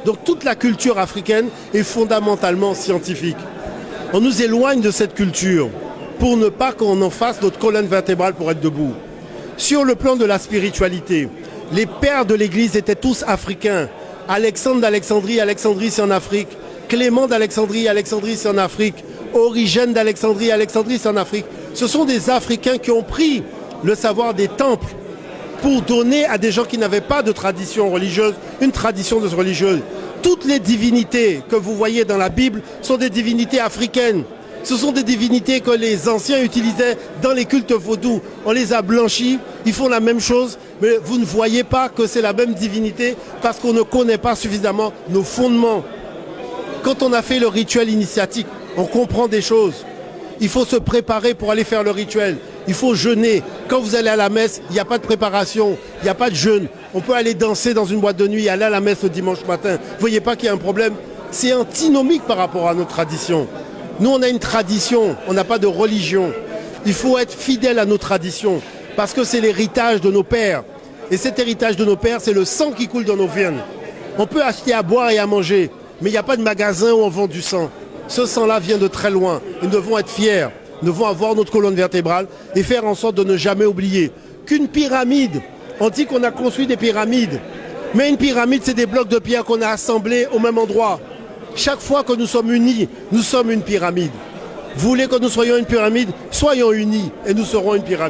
Donc toute la culture africaine est fondamentalement scientifique. On nous éloigne de cette culture pour ne pas qu'on en fasse notre colonne vertébrale pour être debout. Sur le plan de la spiritualité, les pères de l'Église étaient tous africains. Alexandre d'Alexandrie, Alexandrie c'est en Afrique. Clément d'Alexandrie, Alexandrie c'est en Afrique. Origène d'Alexandrie, Alexandrie c'est en Afrique. Ce sont des Africains qui ont pris le savoir des temples pour donner à des gens qui n'avaient pas de tradition religieuse, une tradition religieuse. Toutes les divinités que vous voyez dans la Bible sont des divinités africaines. Ce sont des divinités que les anciens utilisaient dans les cultes vaudous. On les a blanchis, ils font la même chose, mais vous ne voyez pas que c'est la même divinité parce qu'on ne connaît pas suffisamment nos fondements. Quand on a fait le rituel initiatique, on comprend des choses. Il faut se préparer pour aller faire le rituel. Il faut jeûner. Quand vous allez à la messe, il n'y a pas de préparation, il n'y a pas de jeûne. On peut aller danser dans une boîte de nuit et aller à la messe le dimanche matin. Vous ne voyez pas qu'il y a un problème? C'est antinomique par rapport à notre tradition. Nous, on a une tradition, on n'a pas de religion. Il faut être fidèle à nos traditions parce que c'est l'héritage de nos pères. Et cet héritage de nos pères, c'est le sang qui coule dans nos veines. On peut acheter à boire et à manger, mais il n'y a pas de magasin où on vend du sang. Ce sang-là vient de très loin. Nous devons être fiers. Nous devons avoir notre colonne vertébrale et faire en sorte de ne jamais oublier qu'une pyramide, on dit qu'on a construit des pyramides, mais une pyramide, c'est des blocs de pierre qu'on a assemblés au même endroit. Chaque fois que nous sommes unis, nous sommes une pyramide. Vous voulez que nous soyons une pyramide? Soyons unis et nous serons une pyramide.